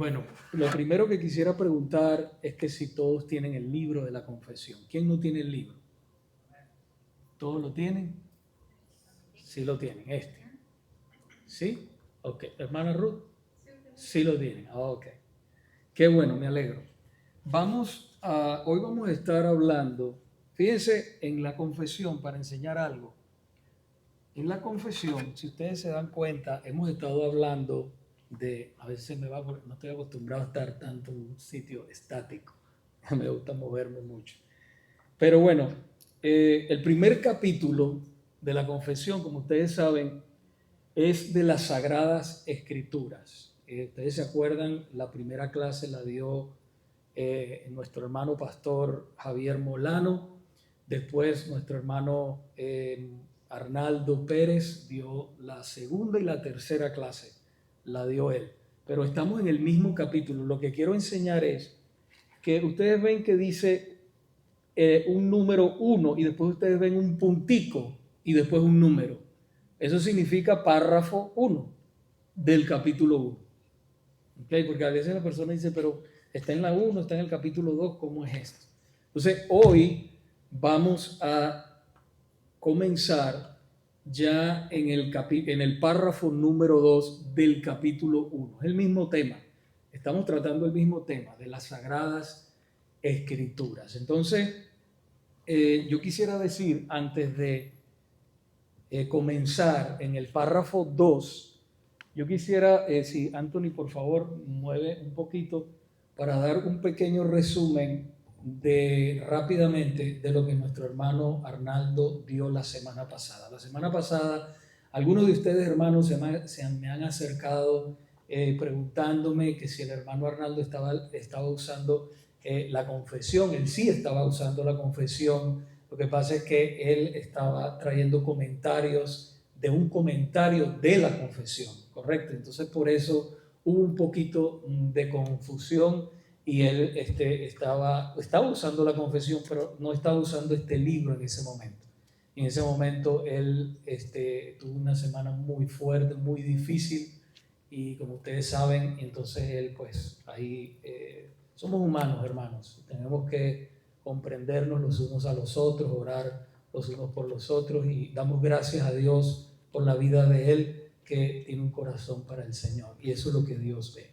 Bueno, lo primero que quisiera preguntar es que si todos tienen el libro de la confesión. ¿Quién no tiene el libro? ¿Todos lo tienen? Sí lo tienen, este. ¿Sí? Ok. Hermana Ruth, sí lo tienen. Ok. Qué bueno, me alegro. Hoy vamos a estar hablando, fíjense, en la confesión, para enseñar algo. En la confesión, si ustedes se dan cuenta, hemos estado hablando a veces me va porque no estoy acostumbrado a estar tanto en un sitio estático, me gusta moverme mucho. Pero bueno, el primer capítulo de la confesión, como ustedes saben, es de las Sagradas Escrituras. Ustedes se acuerdan, la primera clase la dio nuestro hermano pastor Javier Molano, después nuestro hermano Arnaldo Pérez dio la segunda y la tercera clase, la dio él. Pero estamos en el mismo capítulo. Lo que quiero enseñar es que ustedes ven que dice un número 1 y después ustedes ven un puntico y después un número. Eso significa párrafo 1 del capítulo 1. ¿Okay? Porque a veces la persona dice, pero está en la 1, está en el capítulo 2, ¿cómo es esto? Entonces, hoy vamos a comenzar ya en el párrafo número 2 del capítulo 1. Es el mismo tema. Estamos tratando el mismo tema de las Sagradas Escrituras. Entonces, yo quisiera decir, antes de comenzar en el párrafo 2, yo quisiera, si Anthony por favor mueve un poquito para dar un pequeño resumen rápidamente de lo que nuestro hermano Arnaldo dio la semana pasada. La semana pasada, algunos de ustedes hermanos me han acercado preguntándome que si el hermano Arnaldo estaba usando la confesión. Él sí estaba usando la confesión. Lo que pasa es que él estaba trayendo comentarios de un comentario de la confesión, ¿correcto? Entonces por eso hubo un poquito de confusión y él estaba usando la confesión, pero no estaba usando este libro en ese momento. En ese momento él tuvo una semana muy fuerte, muy difícil, y como ustedes saben, entonces él pues ahí somos humanos, hermanos, tenemos que comprendernos los unos a los otros, orar los unos por los otros, y damos gracias a Dios por la vida de él, que tiene un corazón para el Señor, y eso es lo que Dios ve.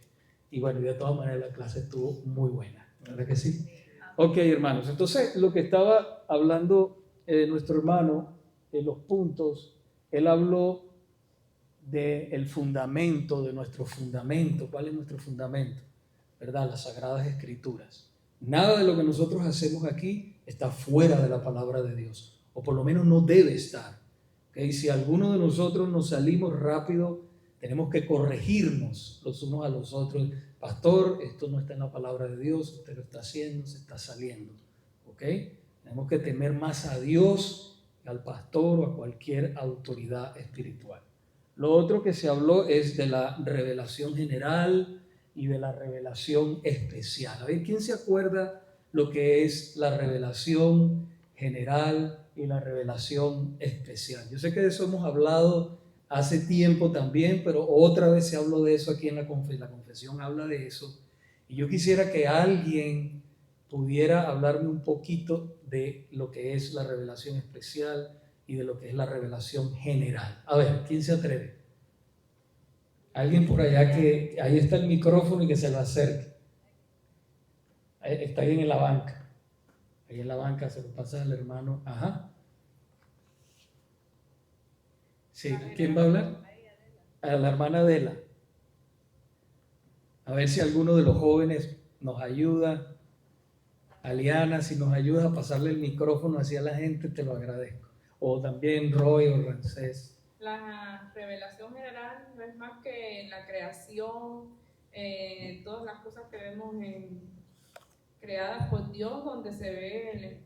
Y bueno, de todas maneras la clase estuvo muy buena, ¿verdad que sí? Ok, hermanos, entonces lo que estaba hablando nuestro hermano, en los puntos, él habló del fundamento, de nuestro fundamento. ¿Cuál es nuestro fundamento? ¿Verdad? Las Sagradas Escrituras. Nada de lo que nosotros hacemos aquí está fuera de la palabra de Dios, o por lo menos no debe estar. ¿Okay? Si alguno de nosotros nos salimos rápido, tenemos que corregirnos los unos a los otros. Pastor, esto no está en la palabra de Dios, usted lo está haciendo, se está saliendo. ¿Ok? Tenemos que temer más a Dios, al pastor o a cualquier autoridad espiritual. Lo otro que se habló es de la revelación general y de la revelación especial. A ver, ¿quién se acuerda lo que es la revelación general y la revelación especial? Yo sé que de eso hemos hablado hace tiempo también, pero otra vez se habló de eso aquí en la confesión. La confesión habla de eso. Y yo quisiera que alguien pudiera hablarme un poquito de lo que es la revelación especial y de lo que es la revelación general. A ver, ¿quién se atreve? Alguien por allá que ahí está el micrófono y que se lo acerque. Está ahí en la banca. Ahí en la banca se lo pasa al hermano. Ajá. Sí, ¿quién va a hablar? A la hermana Adela. A ver si alguno de los jóvenes nos ayuda. Aliana, si nos ayudas a pasarle el micrófono hacia la gente, te lo agradezco. O también Roy o Rancés. La revelación general no es más que la creación, todas las cosas que vemos creadas por Dios, donde se ve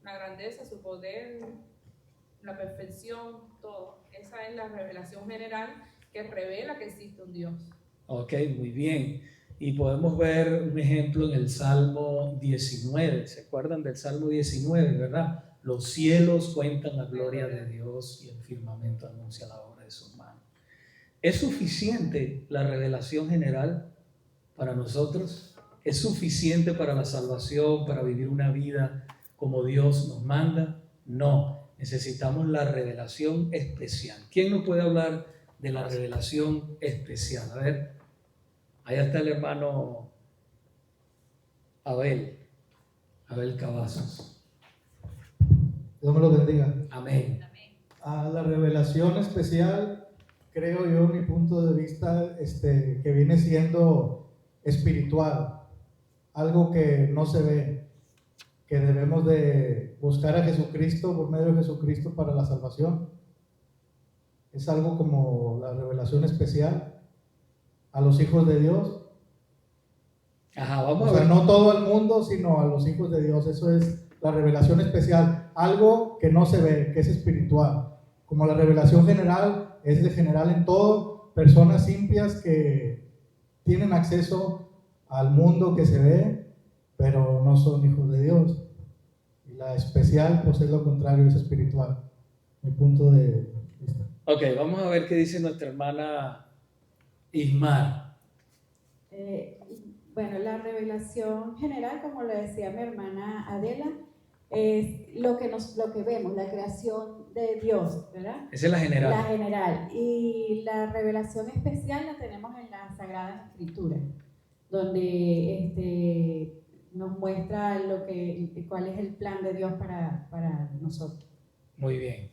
la grandeza, su poder, la perfección, todo. Esa es la revelación general que revela que existe un Dios. Ok, muy bien. Y podemos ver un ejemplo en el Salmo 19. ¿Se acuerdan del Salmo 19, verdad? Los cielos cuentan la gloria de Dios y el firmamento anuncia la obra de sus manos. ¿Es suficiente la revelación general para nosotros? ¿Es suficiente para la salvación, para vivir una vida como Dios nos manda? No, necesitamos la revelación especial. ¿Quién nos puede hablar de la revelación especial? A ver, allá está el hermano Abel Cavazos. Dios me lo bendiga. Amén. A la revelación especial, creo yo, mi punto de vista, que viene siendo espiritual, algo que no se ve, que debemos de buscar a Jesucristo por medio de Jesucristo para la salvación. Es algo como la revelación especial a los hijos de Dios. Ajá, vamos O a sea, ver. no todo el mundo, sino a los hijos de Dios. Eso es la revelación especial, algo que no se ve, que es espiritual. Como la revelación general es de general en todo, personas impias que tienen acceso al mundo que se ve, pero no son hijos de Dios. Y la especial, pues es lo contrario, es espiritual. Mi punto de vista. Ok, vamos a ver qué dice nuestra hermana Ismar. Bueno, la revelación general, como lo decía mi hermana Adela, es lo que vemos, la creación de Dios, ¿verdad? Esa es la general. La general. Y la revelación especial la tenemos en las Sagradas Escrituras, donde nos muestra cuál es el plan de Dios para nosotros. Muy bien,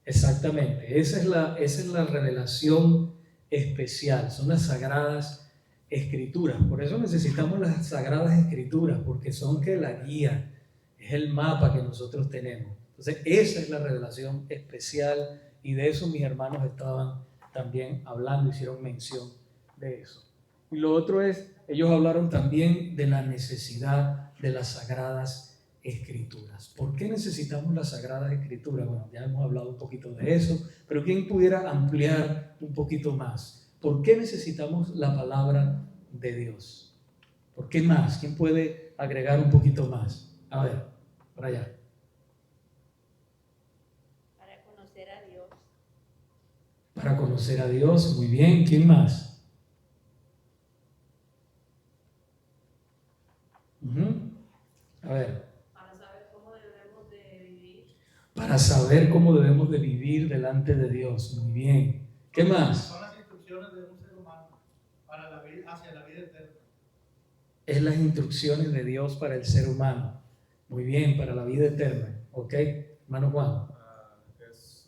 exactamente. Esa es la revelación especial, son las Sagradas Escrituras. Por eso necesitamos las Sagradas Escrituras, porque son que la guía, es el mapa que nosotros tenemos. Entonces, esa es la revelación especial, y de eso mis hermanos estaban también hablando, hicieron mención de eso. Y lo otro es, ellos hablaron también de la necesidad de las Sagradas Escrituras. ¿Por qué necesitamos las Sagradas Escrituras? Bueno, ya hemos hablado un poquito de eso, pero ¿quién pudiera ampliar un poquito más? ¿Por qué necesitamos la palabra de Dios? ¿Por qué más? ¿Quién puede agregar un poquito más? A ver, por allá. Para conocer a Dios. Para conocer a Dios, muy bien. ¿Quién más? A ver. Para saber cómo debemos de vivir. Para saber cómo debemos de vivir delante de Dios, muy bien. ¿Qué más? Son las instrucciones de un ser humano para la vida, hacia la vida eterna. Es las instrucciones de Dios para el ser humano. Muy bien, para la vida eterna. ¿Ok? Hermano Juan. Es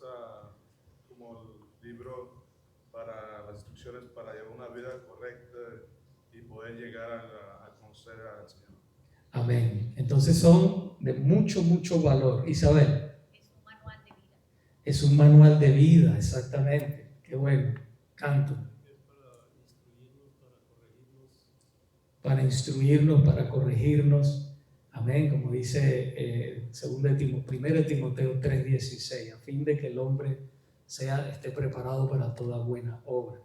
como el libro para las instrucciones para llevar una vida correcta y poder llegar a conocer al Señor. Amén. Entonces son de mucho, mucho valor. Isabel. Es un manual de vida. Es un manual de vida, exactamente. Qué bueno. Canto. Para instruirnos, para corregirnos. Amén. Como dice 1 Timoteo 3:16, a fin de que el hombre esté preparado para toda buena obra.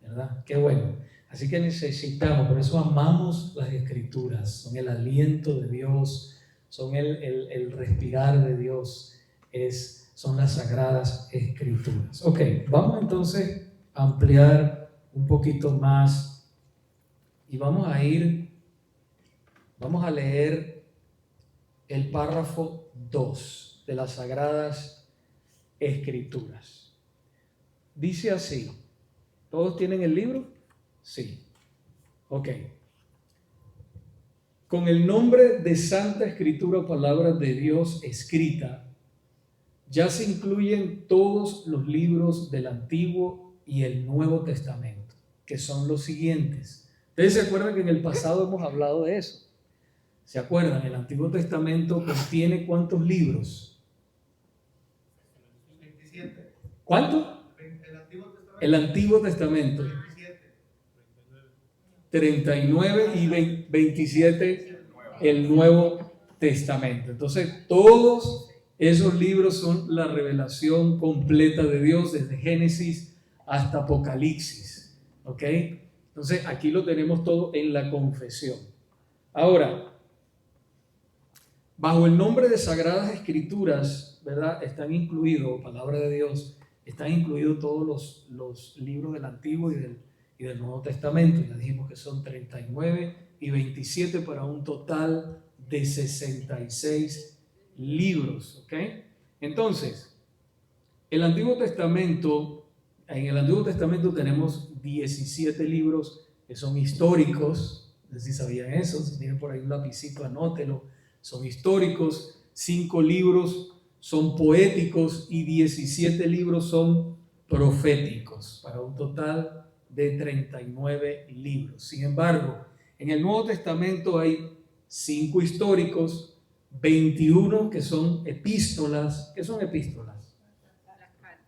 ¿Verdad? Qué bueno. Así que necesitamos, por eso amamos las Escrituras. Son el aliento de Dios, son el respirar de Dios, son las Sagradas Escrituras. Ok, vamos entonces a ampliar un poquito más y vamos a leer el párrafo 2 de las Sagradas Escrituras. Dice así, ¿todos tienen el libro? Sí. Ok. Con el nombre de Santa Escritura o Palabra de Dios escrita, ya se incluyen todos los libros del Antiguo y el Nuevo Testamento, que son los siguientes. ¿Ustedes se acuerdan que en el pasado hemos hablado de eso? ¿Se acuerdan? El Antiguo Testamento contiene ¿cuántos libros? 27. ¿Cuánto? El Antiguo Testamento. El Antiguo Testamento. 39 y 27 el Nuevo Testamento. Entonces, todos esos libros son la revelación completa de Dios desde Génesis hasta Apocalipsis. ¿Ok? Entonces, aquí lo tenemos todo en la confesión. Ahora, bajo el nombre de Sagradas Escrituras, ¿verdad? Están incluidos, palabra de Dios, están incluidos todos los libros del Antiguo y y del Nuevo Testamento. Ya dijimos que son 39 y 27 para un total de 66 libros. ¿Ok? Entonces, en el Antiguo Testamento tenemos 17 libros que son históricos. No sé si sabían eso, si tienen por ahí un lapicito, anótelo. Son históricos, 5 libros son poéticos y 17 libros son proféticos, para un total de 39 libros. Sin embargo, en el Nuevo Testamento hay 5 históricos, 21 que son epístolas. ¿Qué son epístolas?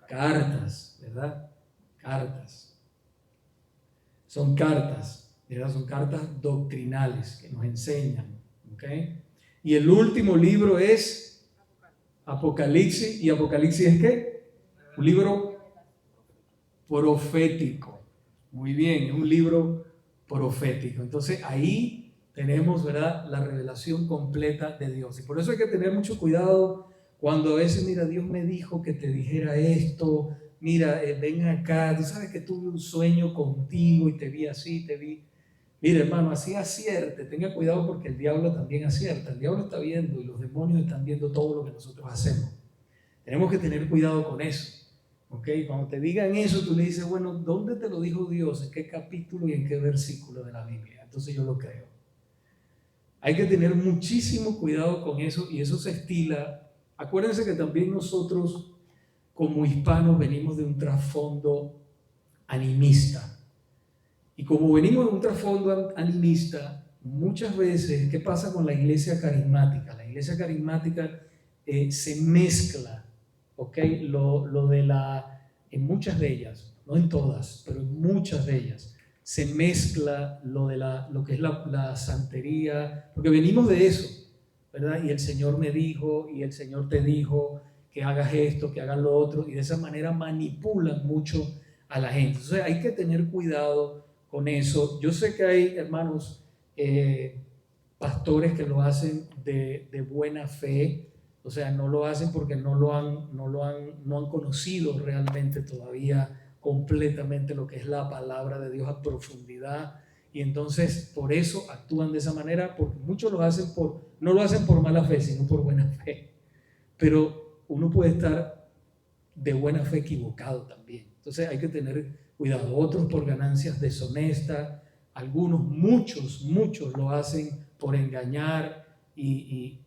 Cartas, ¿verdad? Cartas. Son cartas, ¿verdad? Son cartas doctrinales que nos enseñan, ¿ok? Y el último libro es Apocalipsis. ¿Y Apocalipsis es qué? Un libro profético. Muy bien, es un libro profético. Entonces ahí tenemos, ¿verdad?, la revelación completa de Dios. Y por eso hay que tener mucho cuidado cuando a veces, mira, Dios me dijo que te dijera esto, mira, ven acá, tú sabes que tuve un sueño contigo y te vi así, te vi. Mira, hermano, así acierte, tenga cuidado porque el diablo también acierta. El diablo está viendo y los demonios están viendo todo lo que nosotros hacemos. Tenemos que tener cuidado con eso. ¿Ok? Cuando te digan eso, tú le dices, bueno, ¿dónde te lo dijo Dios? ¿En qué capítulo y en qué versículo de la Biblia? Entonces yo lo creo. Hay que tener muchísimo cuidado con eso y eso se estila. Acuérdense que también nosotros como hispanos venimos de un trasfondo animista. Y como venimos de un trasfondo animista, muchas veces, ¿qué pasa con la iglesia carismática? La iglesia carismática se mezcla, ¿ok? En muchas de ellas, no en todas, pero en muchas de ellas, se mezcla lo que es la santería, porque venimos de eso, ¿verdad? Y el Señor me dijo, y el Señor te dijo que hagas esto, que hagas lo otro, y de esa manera manipulan mucho a la gente. Entonces hay que tener cuidado con eso. Yo sé que hay hermanos pastores que lo hacen de buena fe, o sea, no lo hacen porque no han conocido realmente todavía completamente lo que es la palabra de Dios a profundidad, y entonces por eso actúan de esa manera, porque muchos no lo hacen por mala fe, sino por buena fe. Pero uno puede estar de buena fe equivocado también. Entonces hay que tener cuidado. Otros por ganancias deshonestas, algunos, muchos lo hacen por engañar y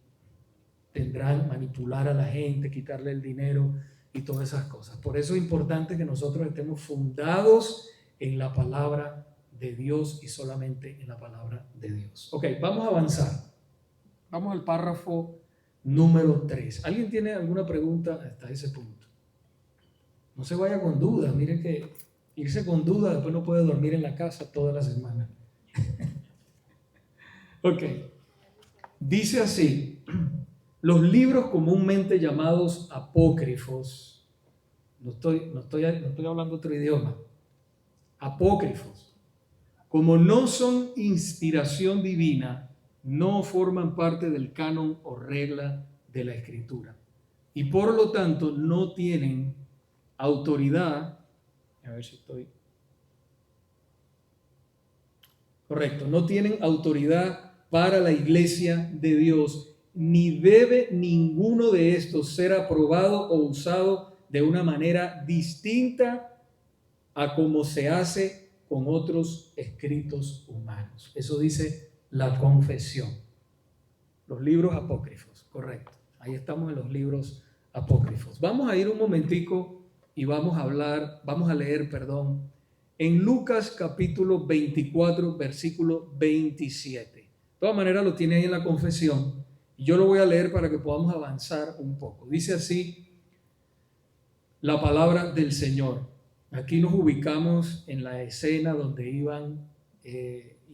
tendrán manipular a la gente, quitarle el dinero y todas esas cosas. Por eso es importante que nosotros estemos fundados en la palabra de Dios y solamente en la palabra de Dios. Ok, vamos a avanzar. Vamos al párrafo número 3. ¿Alguien tiene alguna pregunta hasta ese punto? No se vaya con dudas. Miren que irse con dudas después no puede dormir en la casa toda la semana. Ok. Dice así: los libros comúnmente llamados apócrifos, no estoy hablando otro idioma, apócrifos, como no son inspiración divina, no forman parte del canon o regla de la Escritura y por lo tanto no tienen autoridad. A ver si estoy correcto. No tienen autoridad para la iglesia de Dios, ni debe ninguno de estos ser aprobado o usado de una manera distinta a como se hace con otros escritos humanos. Eso dice la confesión. Los libros apócrifos, correcto. Ahí estamos en los libros apócrifos. Vamos a ir un momentico y vamos a leer, en Lucas capítulo 24, versículo 27. De todas maneras lo tiene ahí en la confesión y yo lo voy a leer para que podamos avanzar un poco. Dice así la palabra del Señor. Aquí nos ubicamos en la escena donde iban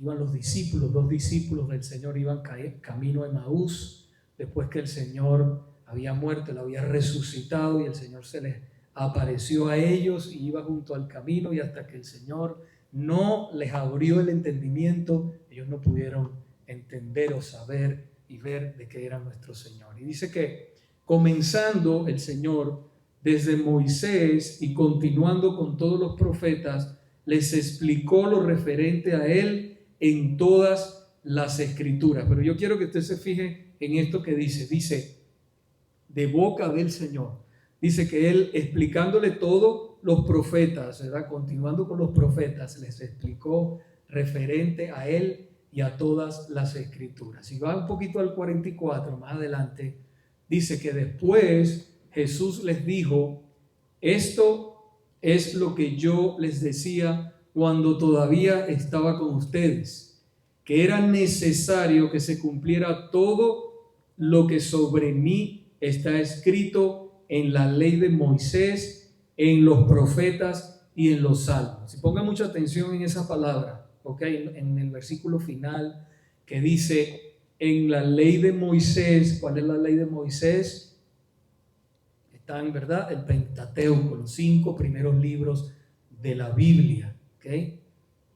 los discípulos, 2 discípulos del Señor iban camino a Emaús, después que el Señor había muerto, lo había resucitado y el Señor se les apareció a ellos y iba junto al camino, y hasta que el Señor no les abrió el entendimiento, ellos no pudieron entender o saber y ver de qué era nuestro Señor. Y dice que comenzando el Señor desde Moisés y continuando con todos los profetas, les explicó lo referente a Él en todas las Escrituras. Pero yo quiero que usted se fije en esto que dice, de boca del Señor. Dice que Él, explicándole todo los profetas, ¿verdad? Continuando con los profetas, les explicó referente a Él y a todas las Escrituras. Si va un poquito al 44, más adelante, dice que después Jesús les dijo, esto es lo que yo les decía cuando todavía estaba con ustedes, que era necesario que se cumpliera todo lo que sobre mí está escrito en la ley de Moisés, en los profetas y en los salmos. Y ponga mucha atención en esa palabra, ¿ok? En el versículo final que dice, en la ley de Moisés. ¿Cuál es la ley de Moisés? Están, ¿verdad? El Pentateuco, los 5 primeros libros de la Biblia, ¿ok?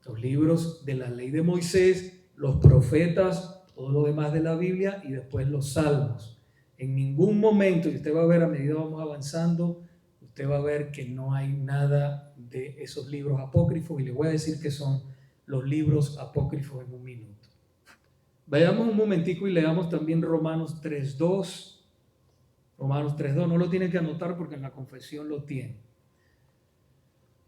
Los libros de la ley de Moisés, los profetas, todo lo demás de la Biblia y después los salmos. En ningún momento, y usted va a ver a medida que vamos avanzando, usted va a ver que no hay nada de esos libros apócrifos, y le voy a decir que son los libros apócrifos en un minuto. Vayamos un momentico y leamos también Romanos 3:2. Romanos 3:2, no lo tiene que anotar porque en la confesión lo tiene.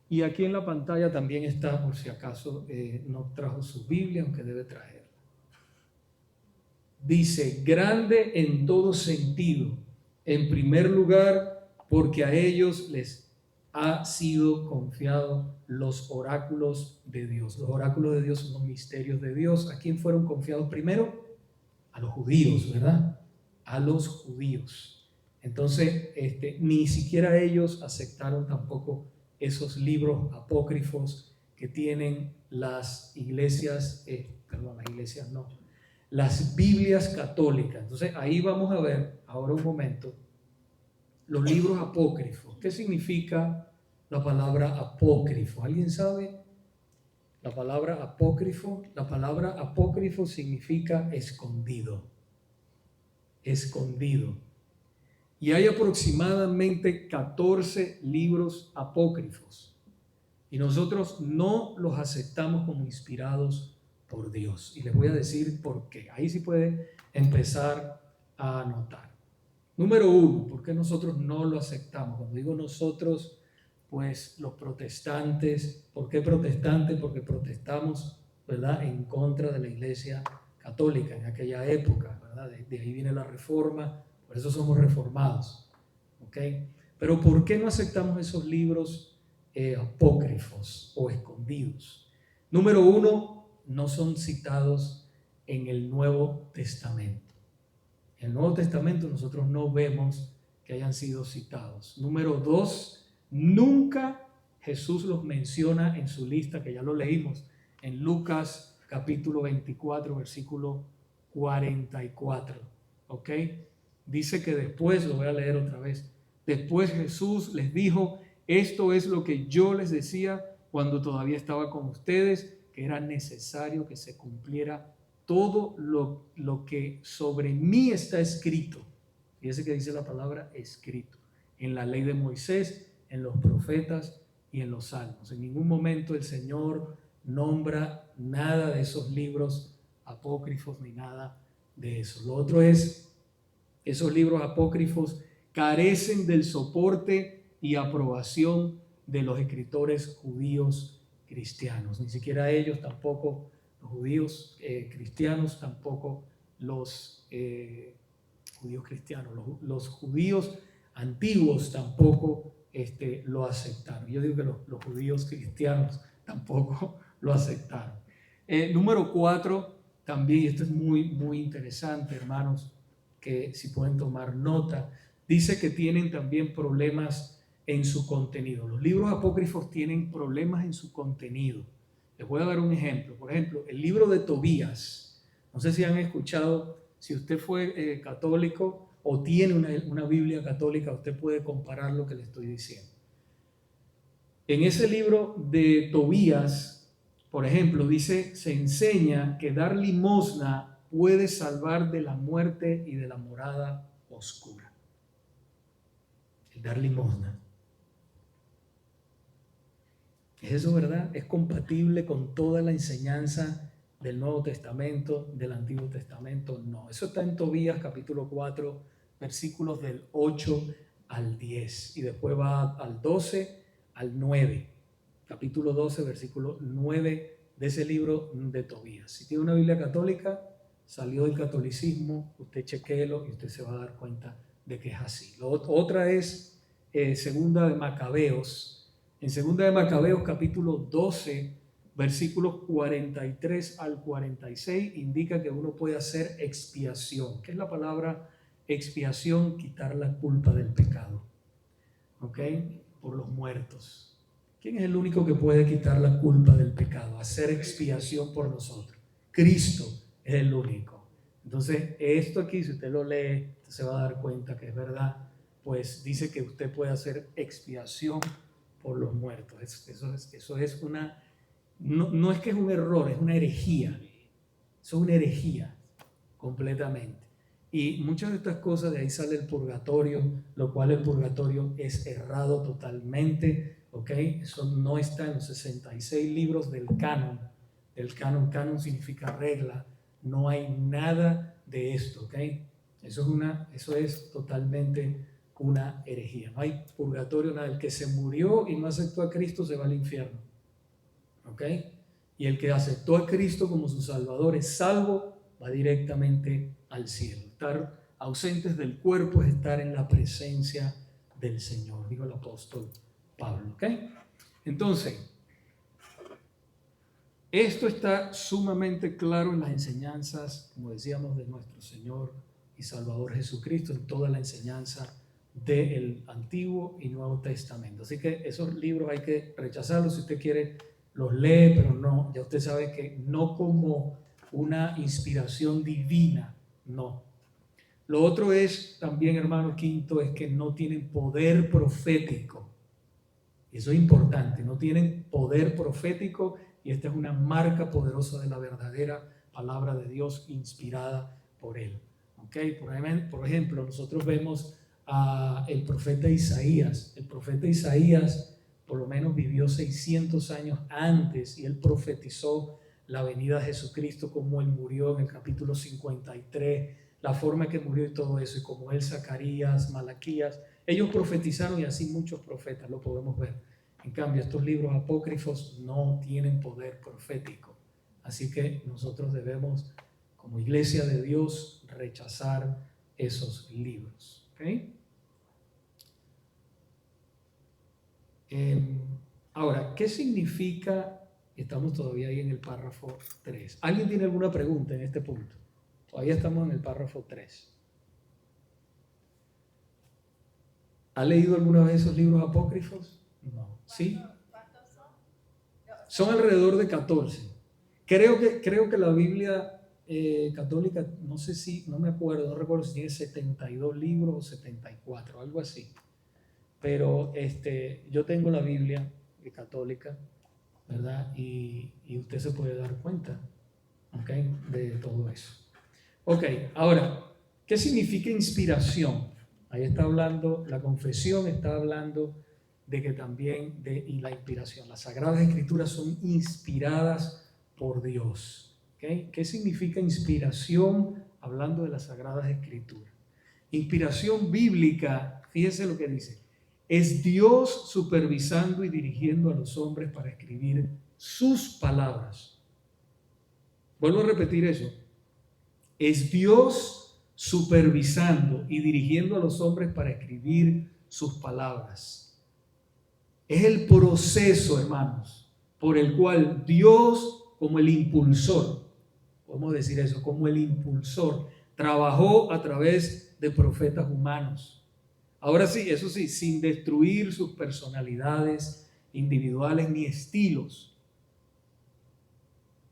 Y aquí en la pantalla también está, por si acaso no trajo su Biblia, aunque debe traerla. Dice, grande en todo sentido, en primer lugar, porque a ellos les ha sido confiado los oráculos de Dios. Los oráculos de Dios son los misterios de Dios. ¿A quién fueron confiados primero? A los judíos, ¿verdad? A los judíos. Entonces, ni siquiera ellos aceptaron tampoco esos libros apócrifos que tienen las iglesias, las Biblias católicas. Entonces, ahí vamos a ver, ahora un momento, los libros apócrifos. ¿Qué significa la palabra apócrifo? ¿Alguien sabe? La palabra apócrifo significa escondido. Escondido. Y hay aproximadamente 14 libros apócrifos. Y nosotros no los aceptamos como inspirados por Dios. Y les voy a decir por qué. Ahí sí puede empezar a anotar. Número 1, ¿por qué nosotros no lo aceptamos? Cuando digo nosotros, pues los protestantes. ¿Por qué protestantes? Porque protestamos, ¿verdad?, en contra de la Iglesia Católica en aquella época, ¿verdad? De ahí viene la Reforma, por eso somos reformados, ¿ok? Pero ¿por qué no aceptamos esos libros apócrifos o escondidos? Número 1, no son citados en el Nuevo Testamento. En el Nuevo Testamento nosotros no vemos que hayan sido citados. Número 2, nunca Jesús los menciona en su lista, que ya lo leímos en Lucas capítulo 24, versículo 44. ¿Ok? Dice que después, lo voy a leer otra vez, después Jesús les dijo, esto es lo que yo les decía cuando todavía estaba con ustedes, que era necesario que se cumpliera todo lo que sobre mí está escrito. Fíjese que dice la palabra escrito. En la ley de Moisés, en los profetas y en los salmos. En ningún momento el Señor nombra nada de esos libros apócrifos ni nada de eso. Lo otro es, esos libros apócrifos carecen del soporte y aprobación de los escritores judíos cristianos. Ni siquiera ellos tampoco, los judíos cristianos, tampoco los judíos cristianos, los judíos antiguos tampoco lo aceptaron. Yo digo que los judíos cristianos tampoco lo aceptaron. Número 4, también, y esto es muy, muy interesante, hermanos, que si pueden tomar nota, dice que tienen también problemas en su contenido. Los libros apócrifos tienen problemas en su contenido. Les voy a dar un ejemplo. Por ejemplo, el libro de Tobías. No sé si han escuchado, si usted fue católico o tiene una Biblia católica, usted puede comparar lo que le estoy diciendo. En ese libro de Tobías, por ejemplo, dice, se enseña que dar limosna puede salvar de la muerte y de la morada oscura. El dar limosna. ¿Es eso verdad? ¿Es compatible con toda la enseñanza del Nuevo Testamento, del Antiguo Testamento? No. Eso está en Tobías capítulo 4, versículos del 8 al 10. Y después va al 12 al 9. Capítulo 12, versículo 9 de ese libro de Tobías. Si tiene una Biblia católica, salió del catolicismo, usted chequéelo y usted se va a dar cuenta de que es así. Otra es Segunda de Macabeos. En Segunda de Macabeos capítulo 12, versículos 43 al 46, indica que uno puede hacer expiación. ¿Qué es la palabra expiación? Quitar la culpa del pecado. ¿Ok? Por los muertos. ¿Quién es el único que puede quitar la culpa del pecado? Hacer expiación por nosotros. Cristo es el único. Entonces, esto aquí, si usted lo lee, se va a dar cuenta que es verdad. Pues dice que usted puede hacer expiación por los muertos. Eso es una... No es que es un error, es una herejía. Eso es una herejía completamente. Y muchas de estas cosas, de ahí sale el purgatorio, lo cual el purgatorio es errado totalmente, ¿ok? Eso no está en los 66 libros del canon. Canon significa regla. No hay nada de esto, ¿ok? Eso es totalmente una herejía. No hay purgatorio, nada. El que se murió y no aceptó a Cristo se va al infierno, ¿ok? Y el que aceptó a Cristo como su Salvador es salvo, va directamente al cielo. Estar ausentes del cuerpo es estar en la presencia del Señor, dijo el apóstol Pablo, ¿ok? Entonces, esto está sumamente claro en las enseñanzas, como decíamos, de nuestro Señor y Salvador Jesucristo, en toda la enseñanza del Antiguo y Nuevo Testamento. Así que esos libros hay que rechazarlos. Si usted quiere, los lee, pero no, ya usted sabe que no como una inspiración divina, no. Lo otro es también, hermano, quinto, es que no tienen poder profético. Eso es importante, no tienen poder profético, y esta es una marca poderosa de la verdadera palabra de Dios inspirada por Él. ¿Okay? Por ejemplo, nosotros vemos el profeta Isaías. El profeta Isaías por lo menos vivió 600 años antes y él profetizó la venida de Jesucristo, como él murió en el capítulo 53, la forma en que murió y todo eso, y como él, Zacarías, Malaquías, ellos profetizaron, y así muchos profetas, lo podemos ver. En cambio, estos libros apócrifos no tienen poder profético, así que nosotros debemos, como iglesia de Dios, rechazar esos libros. ¿Okay? Ahora, ¿qué significa? Estamos todavía ahí en el párrafo 3. ¿Alguien tiene alguna pregunta en este punto? Todavía estamos en el párrafo 3. ¿Ha leído alguna vez esos libros apócrifos? No. ¿Sí? ¿Cuántos son? Son alrededor de 14. Creo que la Biblia católica, no me acuerdo, no recuerdo si tiene 72 libros o 74, algo así. Pero yo tengo la Biblia católica, ¿verdad? Y usted se puede dar cuenta, ¿ok? De todo eso. Ok, ahora, ¿qué significa inspiración? Ahí está hablando, la confesión está hablando de que también y la inspiración. Las Sagradas Escrituras son inspiradas por Dios. ¿Okay? ¿Qué significa inspiración? Hablando de las Sagradas Escrituras. Inspiración bíblica, fíjese lo que dice. Es Dios supervisando y dirigiendo a los hombres para escribir sus palabras. Vuelvo a repetir eso. Es Dios supervisando y dirigiendo a los hombres para escribir sus palabras. Es el proceso, hermanos, por el cual Dios, como el impulsor, podemos decir eso, como el impulsor, trabajó a través de profetas humanos. Ahora sí, eso sí, sin destruir sus personalidades individuales ni estilos.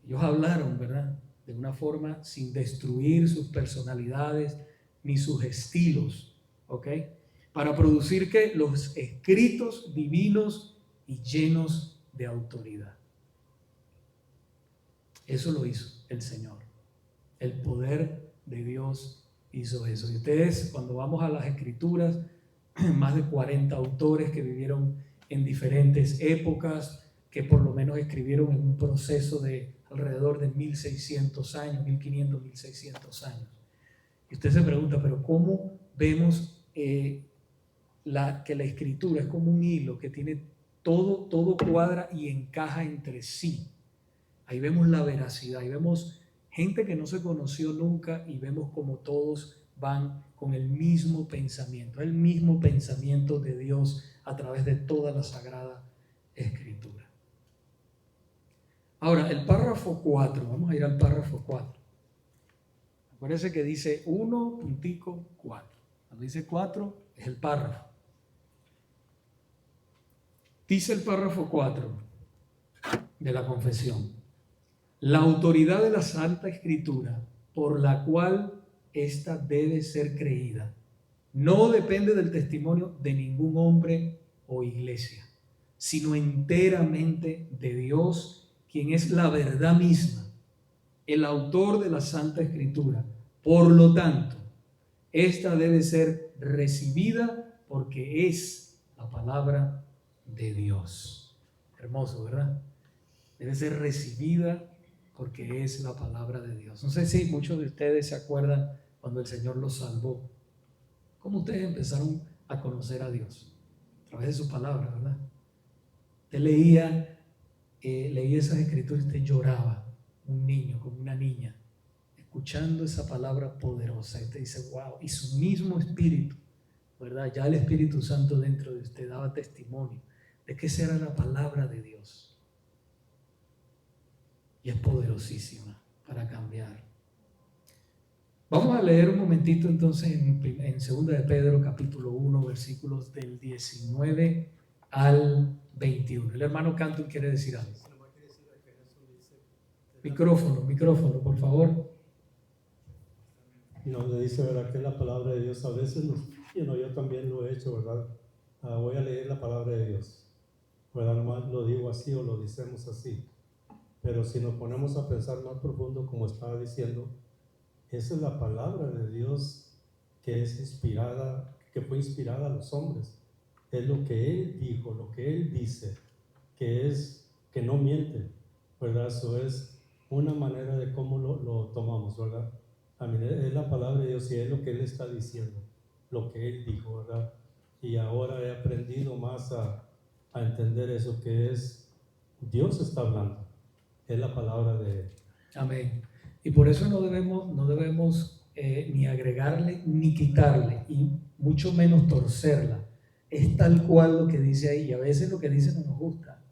Ellos hablaron, ¿verdad? De una forma sin destruir sus personalidades ni sus estilos, ¿ok? Para producir ¿qué? Los escritos divinos y llenos de autoridad. Eso lo hizo el Señor. El poder de Dios hizo eso. Y ustedes, cuando vamos a las Escrituras, más de 40 autores que vivieron en diferentes épocas, que por lo menos escribieron en un proceso de alrededor de 1600 años, 1500, 1600 años. Y usted se pregunta, pero ¿cómo vemos que la escritura es como un hilo que tiene todo cuadra y encaja entre sí? Ahí vemos la veracidad, ahí vemos gente que no se conoció nunca y vemos como todos van con el mismo pensamiento de Dios a través de toda la Sagrada Escritura. Ahora, el párrafo 4, vamos a ir al párrafo 4. Acuérdense que dice 1.4. Cuando dice 4 es el párrafo. Dice el párrafo 4 de la confesión: la autoridad de la Santa Escritura, por la cual ésta debe ser creída, no depende del testimonio de ningún hombre o iglesia, sino enteramente de Dios, quien es la verdad misma, el autor de la Santa Escritura. Por lo tanto, esta debe ser recibida porque es la palabra de Dios. Hermoso, ¿verdad? Debe ser recibida porque es la palabra de Dios. No sé si muchos de ustedes se acuerdan cuando el Señor los salvó. ¿Cómo ustedes empezaron a conocer a Dios? A través de su palabra, ¿verdad? Usted leía esas escrituras y usted lloraba, un niño, como una niña, escuchando esa palabra poderosa. Y usted dice, wow, y su mismo espíritu, ¿verdad? Ya el Espíritu Santo dentro de usted daba testimonio de que esa era la palabra de Dios. Y es poderosísima para cambiar. Vamos a leer un momentito entonces en 2 de Pedro capítulo 1 versículos del 19 al 21. El hermano Cantu quiere decir algo. Micrófono, por favor. Y donde dice, ¿verdad?, que la palabra de Dios a veces yo también lo he hecho, ¿verdad? Voy a leer la palabra de Dios, ¿verdad? Nomás lo digo así o lo decimos así. Pero si nos ponemos a pensar más profundo, como estaba diciendo, esa es la palabra de Dios que es inspirada, que fue inspirada a los hombres. Es lo que Él dijo, lo que Él dice, que no miente, ¿verdad? Eso es una manera de cómo lo tomamos, ¿verdad? A mí es la palabra de Dios y es lo que Él está diciendo, lo que Él dijo, ¿verdad? Y ahora he aprendido más a entender eso, que es Dios está hablando, es la palabra de Él. Amén. Y por eso no debemos ni agregarle ni quitarle, y mucho menos torcerla. Es tal cual lo que dice ahí, y a veces lo que dice no nos gusta,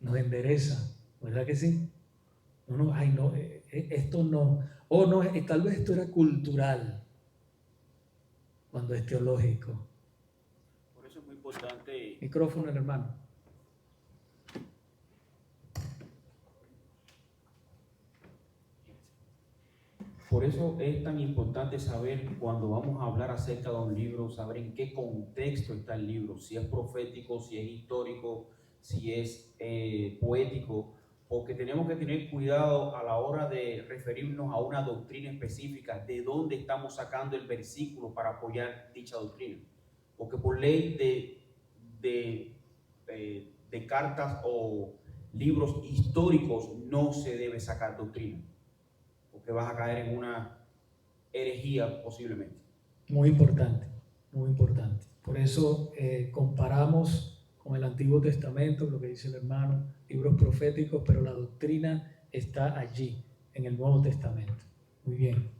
nos endereza, ¿verdad que sí? Esto no, tal vez esto era cultural, cuando es teológico. Por eso es muy importante. Micrófono, el hermano. Por eso es tan importante saber, cuando vamos a hablar acerca de un libro, saber en qué contexto está el libro, si es profético, si es histórico, si es poético, porque tenemos que tener cuidado a la hora de referirnos a una doctrina específica, de dónde estamos sacando el versículo para apoyar dicha doctrina. Porque por ley de cartas o libros históricos no se debe sacar doctrina, porque vas a caer en una herejía posiblemente. Muy importante, muy importante. Por eso comparamos con el Antiguo Testamento, lo que dice el hermano, libros proféticos, pero la doctrina está allí, en el Nuevo Testamento. Muy bien.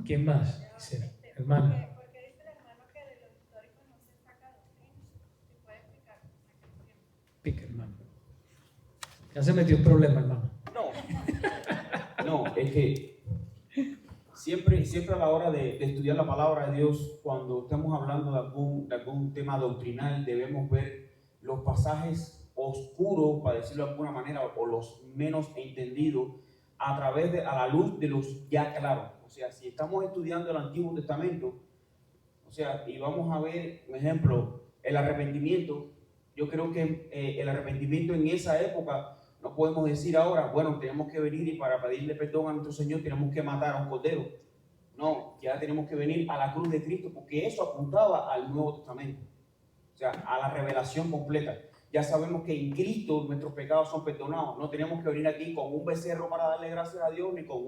¿Quién más? Dice, hermano. Porque dice el hermano que de los históricos no se saca doctrina. ¿Se puede explicar? Pica, hermano. Ya se metió un problema, hermano. No, es que siempre a la hora de estudiar la palabra de Dios, cuando estamos hablando de algún tema doctrinal, debemos ver los pasajes oscuros, para decirlo de alguna manera, o los menos entendidos, a la luz de los ya claros. O sea, si estamos estudiando el Antiguo Testamento, o sea, y vamos a ver, por ejemplo, el arrepentimiento. Yo creo que el arrepentimiento en esa época, no podemos decir ahora, bueno, tenemos que venir y para pedirle perdón a nuestro Señor tenemos que matar a un cordero. No, ya tenemos que venir a la cruz de Cristo, porque eso apuntaba al Nuevo Testamento, o sea, a la revelación completa. Ya sabemos que en Cristo nuestros pecados son perdonados. No tenemos que venir aquí con un becerro para darle gracias a Dios, ni con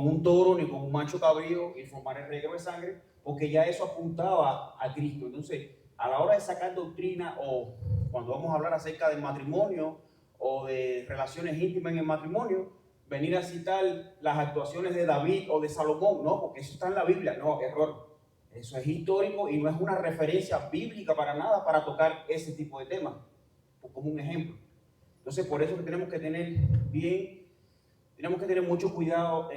un toro, ni con un macho cabrío y formar el reguero de sangre, porque ya eso apuntaba a Cristo. Entonces, a la hora de sacar doctrina o cuando vamos a hablar acerca del matrimonio o de relaciones íntimas en el matrimonio, venir a citar las actuaciones de David o de Salomón, no, porque eso está en la Biblia. No, error. Eso es histórico y no es una referencia bíblica para nada para tocar ese tipo de temas, como un ejemplo. Entonces, por eso que tenemos que tener mucho cuidado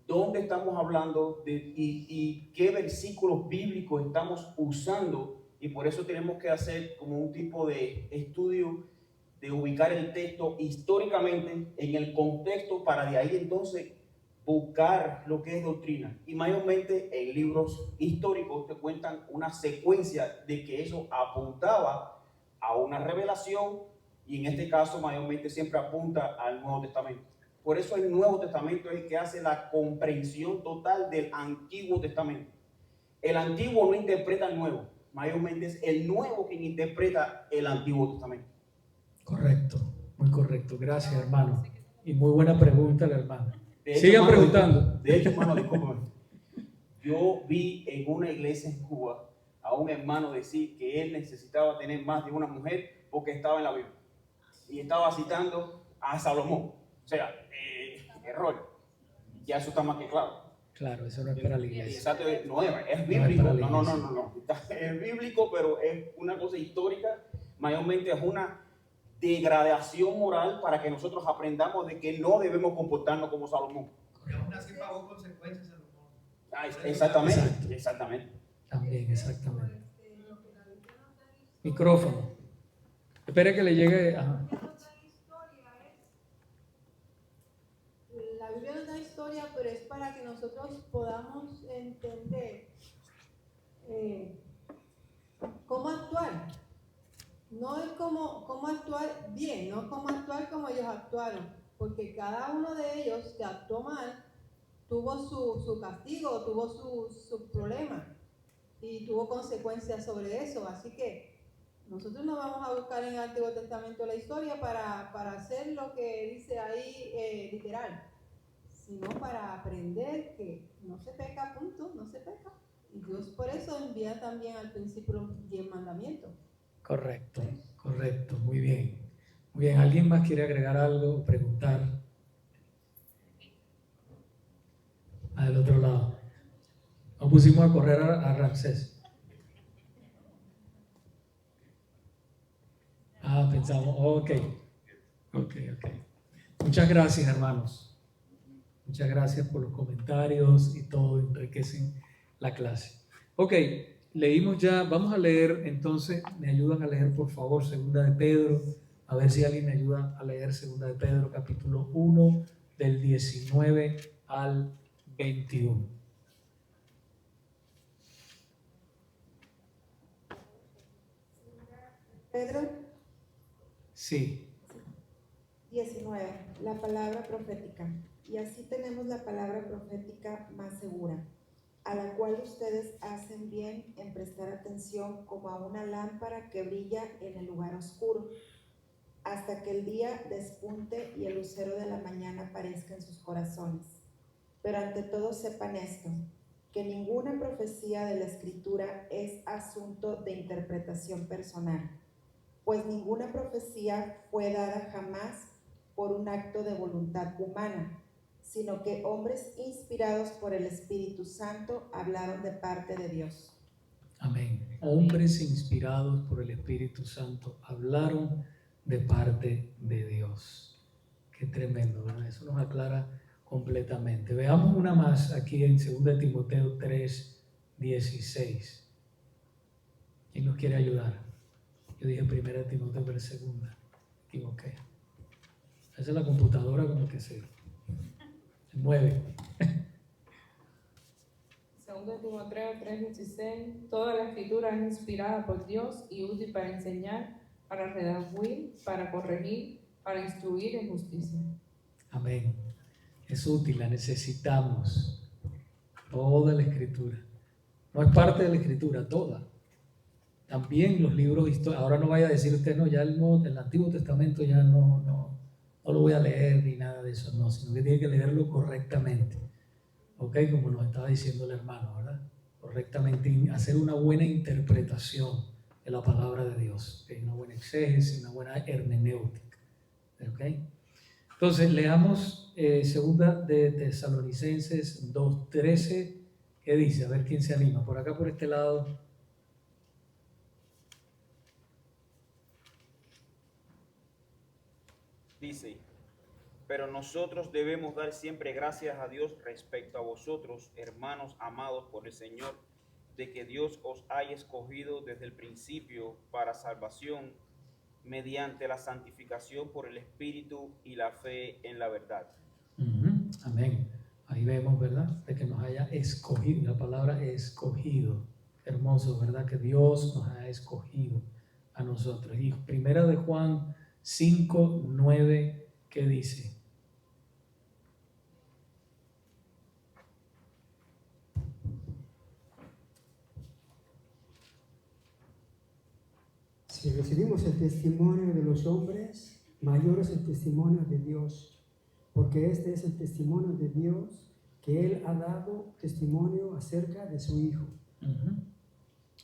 dónde estamos hablando y qué versículos bíblicos estamos usando, y por eso tenemos que hacer como un tipo de estudio de ubicar el texto históricamente en el contexto para de ahí entonces buscar lo que es doctrina. Y mayormente en libros históricos te cuentan una secuencia de que eso apuntaba a una revelación, y en este caso mayormente siempre apunta al Nuevo Testamento. Por eso el Nuevo Testamento es el que hace la comprensión total del Antiguo Testamento. El Antiguo no interpreta el Nuevo, mayormente es el Nuevo quien interpreta el Antiguo Testamento. Correcto, muy correcto. Gracias, hermano. Y muy buena pregunta la hermana. Sigan preguntando. De hecho, hermano, discúlpame. Yo vi en una iglesia en Cuba a un hermano decir que él necesitaba tener más de una mujer porque estaba en la Biblia. Y estaba citando a Salomón. O sea, error. Ya eso está más que claro. Claro, eso no es para la iglesia. Exacto, no es bíblico. No es para la No. Es bíblico, pero es una cosa histórica. Mayormente es una degradación moral para que nosotros aprendamos de que no debemos comportarnos como Salomón. Y aún así pagó consecuencias Salomón. Exactamente. También, exactamente. Micrófono. Espere que le llegue. Ajá. La Biblia no es una historia, pero es para que nosotros podamos entender cómo actuar. No es cómo actuar bien, no cómo actuar como ellos actuaron, porque cada uno de ellos que actuó mal tuvo su castigo, tuvo su problema y tuvo consecuencias sobre eso. Así que nosotros no vamos a buscar en el Antiguo Testamento la historia para hacer lo que dice ahí literal, sino para aprender que no se peca, punto, no se peca. Y Dios por eso envía también al principio 10 mandamientos. Correcto, muy bien. Muy bien, ¿alguien más quiere agregar algo o preguntar? Del otro lado. Nos pusimos a correr a Ramsés. Pensamos, ok. Muchas gracias, hermanos. Muchas gracias por los comentarios y todo, enriquecen la clase. Ok. Leímos ya, vamos a leer entonces, me ayudan a leer por favor Segunda de Pedro, a ver si alguien me ayuda a leer Segunda de Pedro capítulo 1 del 19 al 21. Pedro. Sí. 19. La palabra profética. Y así tenemos la palabra profética más segura, a la cual ustedes hacen bien en prestar atención como a una lámpara que brilla en el lugar oscuro, hasta que el día despunte y el lucero de la mañana aparezca en sus corazones. Pero ante todo sepan esto, que ninguna profecía de la Escritura es asunto de interpretación personal, pues ninguna profecía fue dada jamás por un acto de voluntad humana, sino que hombres inspirados por el Espíritu Santo hablaron de parte de Dios. Amén. Hombres inspirados por el Espíritu Santo hablaron de parte de Dios. Qué tremendo, ¿verdad? Eso nos aclara completamente. Veamos una más aquí en 2 Timoteo 3:16. ¿Quién nos quiere ayudar? Yo dije 1 Timoteo, pero 2. Equivoqué. Esa es la computadora como que se mueve. 2 Timoteo 3:16. Toda la escritura es inspirada por Dios y útil para enseñar, para redarguir, para corregir, para instruir en justicia. Amén. Es útil, la necesitamos. Toda la escritura. No es parte de la escritura, toda. También los libros históricos, ahora no vaya a decir usted, no, ya el Antiguo Testamento ya no lo voy a leer ni nada de eso, no, sino que tiene que leerlo correctamente, ¿ok? Como nos estaba diciendo el hermano, ¿verdad? Correctamente, hacer una buena interpretación de la palabra de Dios, ¿okay? Una buena exégesis, una buena hermenéutica, ¿ok? Entonces, leamos segunda de Tesalonicenses 2:13, ¿qué dice? A ver quién se anima, por acá por este lado. Dice, pero nosotros debemos dar siempre gracias a Dios respecto a vosotros, hermanos amados por el Señor, de que Dios os haya escogido desde el principio para salvación mediante la santificación por el Espíritu y la fe en la verdad. Amén. Ahí vemos, ¿verdad? De que nos haya escogido, la palabra escogido. Hermoso, ¿verdad? Que Dios nos ha escogido a nosotros. Y primera de Juan 5:9, ¿qué dice? Si recibimos el testimonio de los hombres, mayor es el testimonio de Dios, porque este es el testimonio de Dios, que Él ha dado testimonio acerca de su Hijo.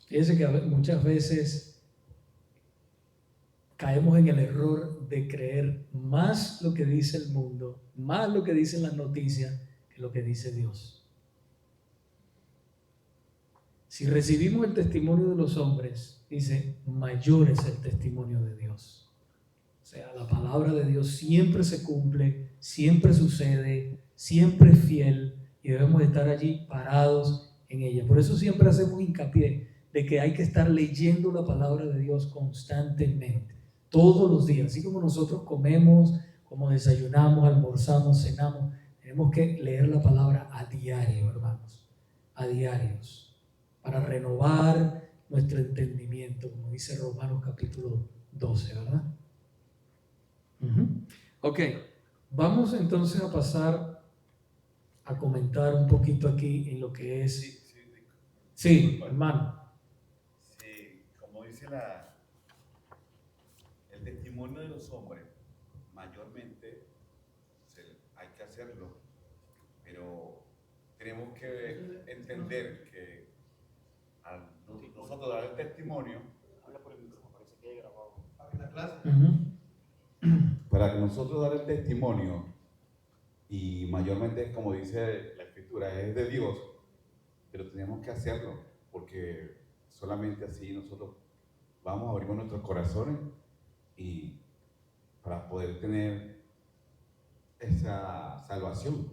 Fíjense que muchas veces caemos en el error de creer más lo que dice el mundo, más lo que dicen las noticias, que lo que dice Dios. Si recibimos el testimonio de los hombres, dice, mayor es el testimonio de Dios. O sea, la palabra de Dios siempre se cumple, siempre sucede, siempre es fiel y debemos estar allí parados en ella. Por eso siempre hacemos hincapié de que hay que estar leyendo la palabra de Dios constantemente, todos los días. Así como nosotros comemos, como desayunamos, almorzamos, cenamos, tenemos que leer la palabra a diario, hermanos, a diarios, para renovar nuestro entendimiento, como dice Romanos capítulo 12, ¿verdad? Ok, vamos entonces a pasar a comentar un poquito aquí en lo que es... Sí, hermano. Sí, como dice el testimonio de los hombres, mayormente hay que hacerlo, pero tenemos que entender que al nosotros dar el testimonio, para que nosotros dar el testimonio, y mayormente, como dice la Escritura, es de Dios, pero tenemos que hacerlo, porque solamente así nosotros vamos a abrir nuestros corazones y para poder tener esa salvación,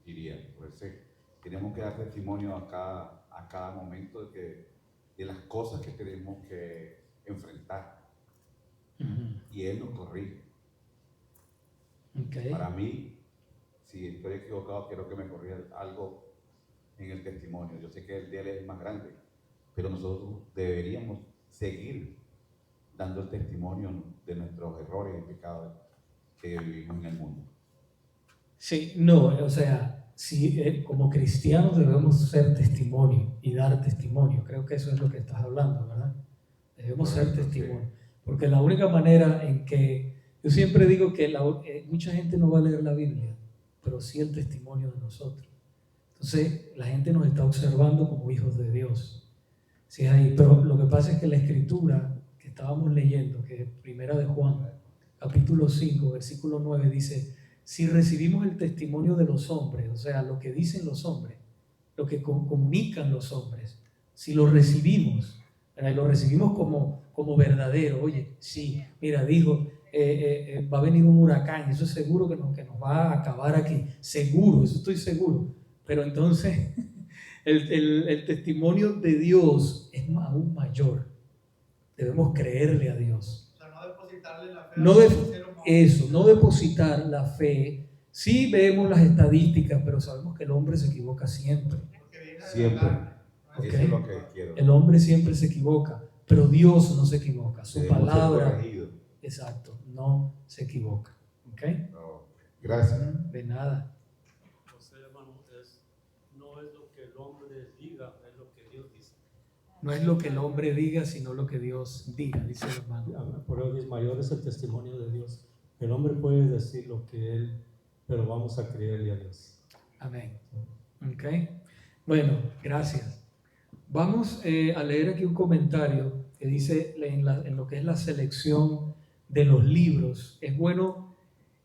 diría. Por eso tenemos que dar testimonio a cada momento de las cosas que tenemos que enfrentar. Y Él nos corrige. Okay. Para mí, si estoy equivocado, quiero que me corrija algo en el testimonio. Yo sé que el de Él es más grande, pero nosotros deberíamos seguir dando el testimonio de nuestros errores y pecados que vivimos en el mundo. Sí, no, o sea, sí, como cristianos debemos ser testimonio y dar testimonio. Creo que eso es lo que estás hablando, ¿verdad? Debemos ser testimonio. Sí. Porque la única manera en que, yo siempre digo que mucha gente no va a leer la Biblia, pero sí el testimonio de nosotros. Entonces, la gente nos está observando como hijos de Dios. Sí, ahí, pero lo que pasa es que la escritura que estábamos leyendo, que es primera de Juan, capítulo 5, versículo 9, dice, si recibimos el testimonio de los hombres, o sea, lo que dicen los hombres, lo que comunican los hombres, si lo recibimos, ¿verdad? Y lo recibimos como verdadero, oye, sí, mira, dijo, va a venir un huracán, eso es seguro que nos va a acabar aquí, seguro, eso estoy seguro, pero entonces el testimonio de Dios es aún mayor, debemos creerle a Dios. O sea, no depositarle la fe no depositar la fe. Sí vemos las estadísticas, pero sabemos que el hombre se equivoca siempre. Siempre. Okay. Eso es lo que quiero. El hombre siempre se equivoca, pero Dios no se equivoca. Su palabra, exacto, no se equivoca. ¿Okay? No, gracias. De nada. O sea, hermano, no es lo que el hombre diga, es lo que Dios dice. No es lo que el hombre diga, sino lo que Dios diga, dice el hermano. Por eso mayor es el testimonio de Dios. El hombre puede decir lo que él, pero vamos a creerle a Dios. Amén. Ok. Bueno, gracias. Vamos a leer aquí un comentario que dice en lo que es la selección de los libros. Es bueno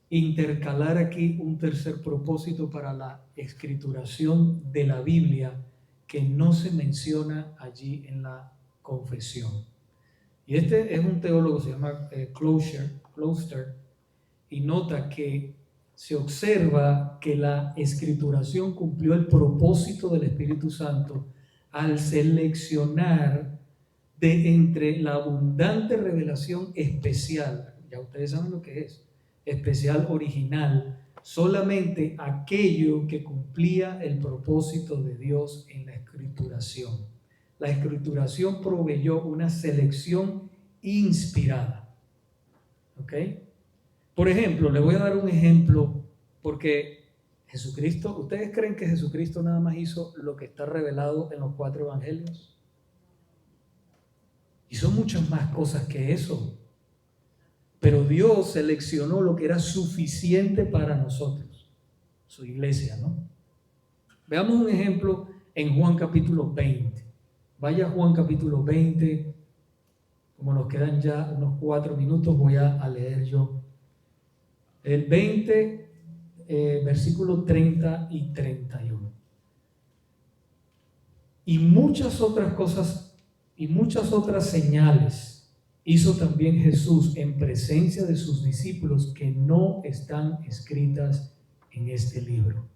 intercalar aquí un tercer propósito para la escrituración de la Biblia que no se menciona allí en la confesión. Y este es un teólogo, se llama Closter, y nota que se observa que la escrituración cumplió el propósito del Espíritu Santo al seleccionar de entre la abundante revelación especial, ya ustedes saben lo que es, especial original, solamente aquello que cumplía el propósito de Dios en la escrituración. La escrituración proveyó una selección inspirada. ¿Ok? Por ejemplo, le voy a dar un ejemplo porque Jesucristo, ¿ustedes creen que Jesucristo nada más hizo lo que está revelado en los 4 evangelios? Hizo muchas más cosas que eso. Pero Dios seleccionó lo que era suficiente para nosotros, su iglesia, ¿no? Veamos un ejemplo en Juan capítulo 20. Vaya a Juan capítulo 20. Como nos quedan ya unos 4 minutos, voy a leer yo. El 20, versículos 30 y 31. Y muchas otras cosas y muchas otras señales hizo también Jesús en presencia de sus discípulos que no están escritas en este libro.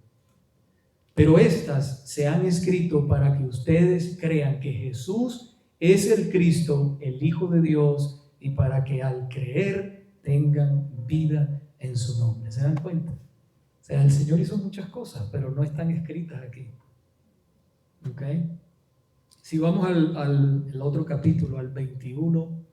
Pero estas se han escrito para que ustedes crean que Jesús es el Cristo, el Hijo de Dios, y para que al creer tengan vida en su nombre. ¿Se dan cuenta? O sea, el Señor hizo muchas cosas, pero no están escritas aquí. ¿Ok? Si vamos al otro capítulo, al 21,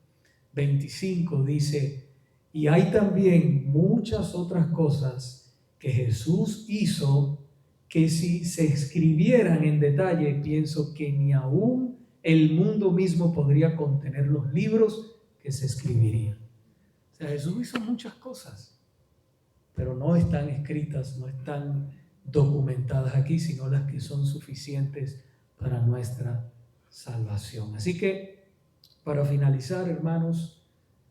25, dice, y hay también muchas otras cosas que Jesús hizo que si se escribieran en detalle, pienso que ni aún el mundo mismo podría contener los libros que se escribirían. O sea, Jesús hizo muchas cosas, pero no están escritas, no están documentadas aquí, sino las que son suficientes para nuestra salvación. Así que, para finalizar, hermanos,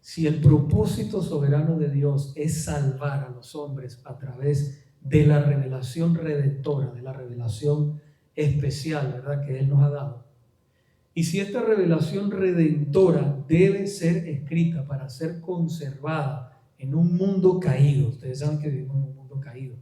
si el propósito soberano de Dios es salvar a los hombres a través de la revelación redentora, de la revelación especial, ¿verdad?, que Él nos ha dado, y si esta revelación redentora debe ser escrita para ser conservada en un mundo caído, ustedes saben que vivimos en un mundo caído,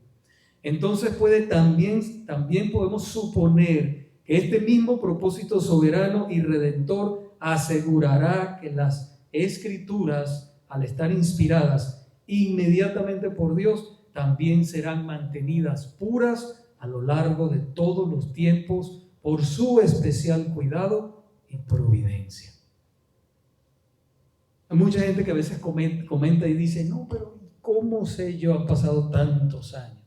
entonces también podemos suponer que este mismo propósito soberano y redentor asegurará que las escrituras, al estar inspiradas inmediatamente por Dios, también serán mantenidas puras a lo largo de todos los tiempos por su especial cuidado y providencia. Hay mucha gente que a veces comenta y dice, no, pero ¿cómo sé yo? Han pasado tantos años.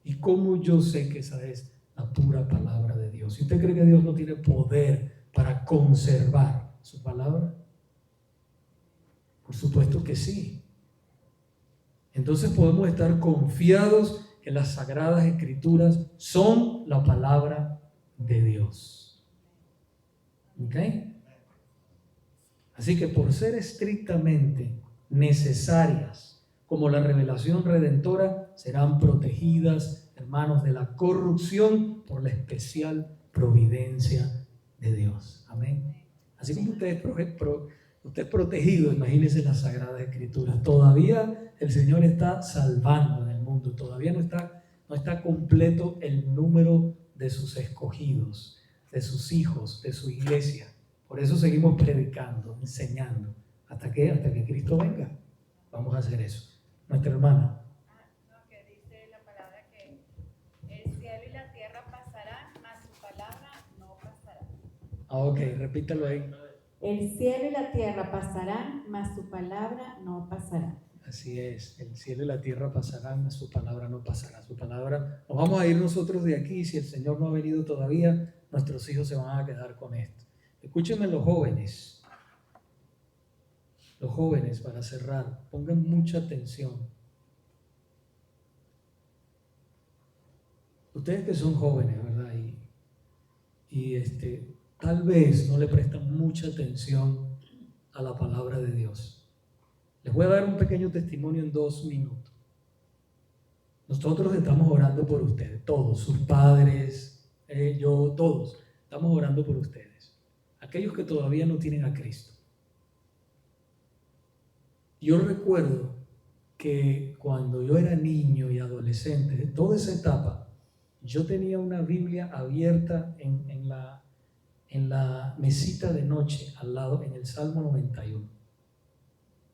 ¿Y cómo yo sé que esa es la pura palabra de Dios? ¿Y usted cree que Dios no tiene poder para conservar su palabra? Por supuesto que sí. Entonces podemos estar confiados que las sagradas escrituras son la palabra de Dios. ¿Ok? Así que por ser estrictamente necesarias como la revelación redentora, serán protegidas, hermanos, de la corrupción por la especial providencia de Dios. Amén. Así como usted es protegido, imagínense las Sagradas Escrituras. Todavía el Señor está salvando en el mundo. Todavía no está completo el número de sus escogidos, de sus hijos, de su iglesia. Por eso seguimos predicando, enseñando. ¿Hasta qué? Hasta que Cristo venga. Vamos a hacer eso. Nuestra hermana. Que dice la palabra que el cielo y la tierra pasarán, mas su palabra no pasará. Ok, repítalo ahí. El cielo y la tierra pasarán, mas su palabra no pasará. Así es, el cielo y la tierra pasarán, mas su palabra no pasará. Su palabra, nos vamos a ir nosotros de aquí, si el Señor no ha venido todavía, nuestros hijos se van a quedar con esto. Escúchenme los jóvenes. Los jóvenes, para cerrar, pongan mucha atención. Ustedes que son jóvenes, ¿verdad? Y tal vez no le prestan mucha atención a la palabra de Dios. Les voy a dar un pequeño testimonio en 2 minutos. Nosotros estamos orando por ustedes, todos, sus padres, yo, todos, estamos orando por ustedes. Aquellos que todavía no tienen a Cristo. Yo recuerdo que cuando yo era niño y adolescente, toda esa etapa, yo tenía una Biblia abierta en la mesita de noche al lado, en el Salmo 91.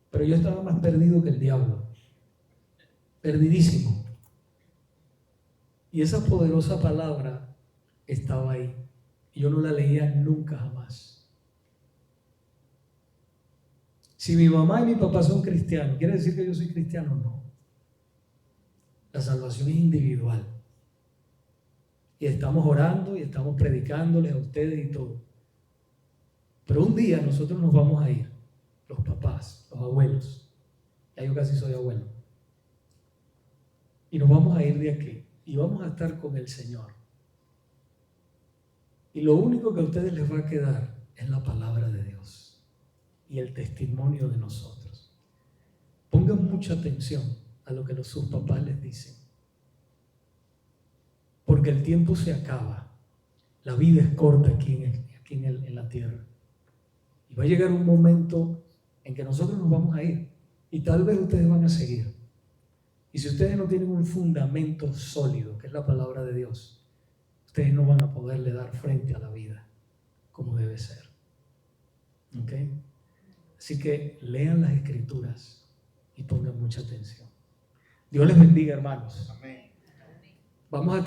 Pero yo estaba más perdido que el diablo, perdidísimo. Y esa poderosa palabra estaba ahí. Y yo no la leía nunca jamás. Si mi mamá y mi papá son cristianos, ¿quiere decir que yo soy cristiano? No. La salvación es individual. Y estamos orando y estamos predicándoles a ustedes y todo. Pero un día nosotros nos vamos a ir, los papás, los abuelos. Ya yo casi soy abuelo. Y nos vamos a ir de aquí. Y vamos a estar con el Señor. Y lo único que a ustedes les va a quedar es la palabra de Dios y el testimonio de nosotros. Pongan mucha atención a lo que sus papás les dicen. Porque el tiempo se acaba. La vida es corta aquí en la tierra. Y va a llegar un momento en que nosotros nos vamos a ir. Y tal vez ustedes van a seguir. Y si ustedes no tienen un fundamento sólido, que es la palabra de Dios, ustedes no van a poderle dar frente a la vida como debe ser. ¿Ok? Así que lean las Escrituras y pongan mucha atención. Dios les bendiga, hermanos. Vamos a